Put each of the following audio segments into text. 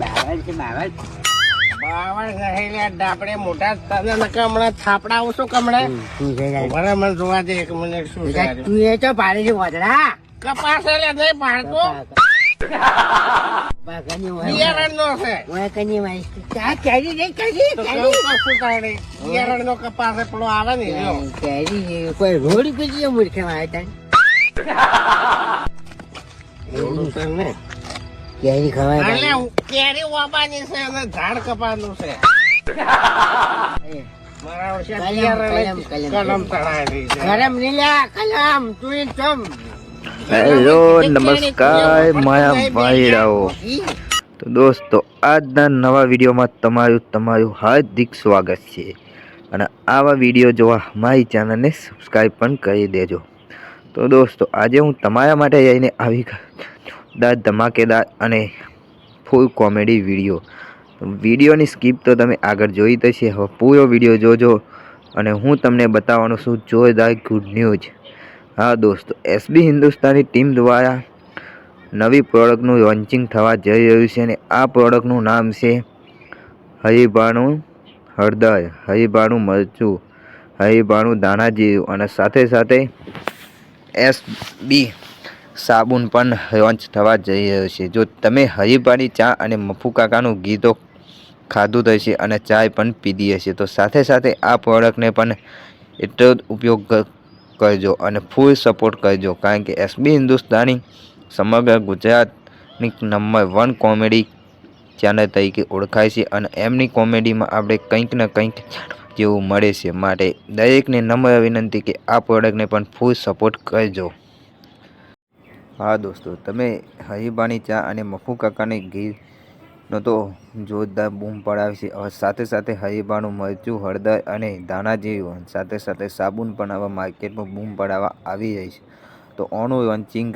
બાવળ છે બાવળ. બાવળ નહીં લે ડાપડે મોટા તને નકે હમણાં થાપડા આવશો કમણે શું છે યાર? મને મને જોવા દે એક મિનિટ શું છે તું એ તો પાડે છે વાદળા. કપાસ લે નહીં પાડતો બાગાની બિયારણ નો છે ઓય કની વાઈ ચા કેરી રે કેરી તો કેરી કપાસ શું કાઢે બિયારણ નો કપાસ પેલો આવે ને એનો. કેરી કોઈ રોડ પીજી મૂર્ખે માં તને એવું છે ને કેરી ખવાય એટલે કેરી વાબાની છે અને ઝાડ કપાસનું છે મારા વર્ષે કલમ, બિયારણ કલમ, કલમ તળાયેલી છે ગરમ ની લે કલમ તું એ ચમ હેલો નમસ્કાર માયા ભાઈડાઓ. તો દોસ્તો આજના નવા વિડીયોમાં તમારું હાર્દિક સ્વાગત છે અને આવા વિડીયો જોવા મારી ચેનલને સબસ્ક્રાઈબ પણ કરી દેજો. તો દોસ્તો આજે હું તમારા માટે જઈને આવી ગયો ધમાકેદાર અને ફૂલ કોમેડી વિડીયોની સ્કીપ તો તમે આગળ જોઈ તો છે. હવે પૂરો વિડીયો જોજો અને હું તમને બતાવવાનો છું જોરદાર ગુડ ન્યૂઝ. હા દોસ્તો, એસબી હિન્દુસ્તાની ટીમ દ્વારા નવી પ્રોડક્ટનું લોન્ચિંગ થવા જઈ રહ્યું છે અને આ પ્રોડક્ટનું નામ છે હરીબાણું હળદર, હરીબાણું મરચું, હરીબાણું દાણા જીરું અને સાથે સાથે એસબી સાબુન પણ લોન્ચ થવા જઈ રહ્યો છે. જો તમે હરીબાની ચા અને મફુ કાકાનું ઘી તો ખાધું જ હશે અને ચાય પણ પીધી હશે, તો સાથે સાથે આ પ્રોડક્ટને પણ એટલો જ ઉપયોગ કરજો અને ફૂલ સપોર્ટ કરજો, કારણ કે એસબી હિન્દુસ્તાની સમગ્ર ગુજરાતની નંબર 1 કોમેડી ચેનલ તરીકે ઓળખાય છે અને એમની કોમેડીમાં આપણે કંઈક ને કંઈક જેવું મળે છે. માટે દરેકને નમ્ર વિનંતી કે આ પ્રોડક્ટને પણ ફૂલ સપોર્ટ કરજો. હા દોસ્તો, તમે હરીબાની ચા અને મફુ કાકાની ઘીનો તો જોરદાર બૂમ પડાવે છે. હવે સાથે સાથે હરીબાનું મરચું, હળદર અને ધાણા જીરું સાથે સાથે સાબુન પણ હવે માર્કેટમાં બૂમ પડાવવા આવી રહી છે. તો ઓનું લોન્ચિંગ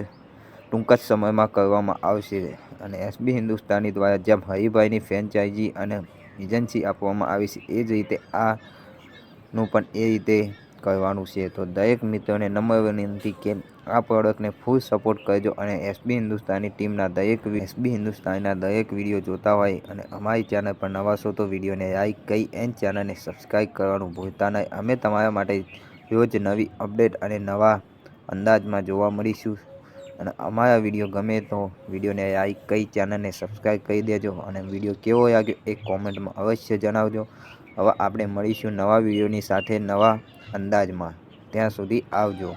ટૂંક જ સમયમાં કરવામાં આવશે અને એસબી હિન્દુસ્તાની દ્વારા જેમ હરીભાઈની ફ્રેન્ચાઇઝી અને એજન્સી આપવામાં આવી છે એ જ રીતે આનું પણ એ રીતે કરવાનું છે. તો દરેક મિત્રોને નમ્ર વિનંતી કે આ પ્રોડક્ટને ફૂલ સપોર્ટ કરજો અને એસબી હિન્દુસ્તાની ટીમના એસબી હિન્દુસ્તાનીના દરેક વિડીયો જોતા હોય અને અમારી ચેનલ પર નવા છો તો વિડીયોને લાઈક કરી એન્ડ ચેનલને સબસ્ક્રાઈબ કરવાનું ભૂલતા નહીં. અમે તમારા માટે રોજ નવી અપડેટ અને નવા અંદાજમાં જોવા મળીશું અને અમારા વિડીયો ગમે તો વિડીયોને લાઈક કરી ચેનલને સબસ્ક્રાઈબ કરી દેજો અને વિડીયો કેવો લાગ્યો એ કોમેન્ટમાં અવશ્ય જણાવજો. હવે આપણે મળીશું નવા વિડીયોની સાથે નવા અંદાજમાં. ત્યાં સુધી આવજો.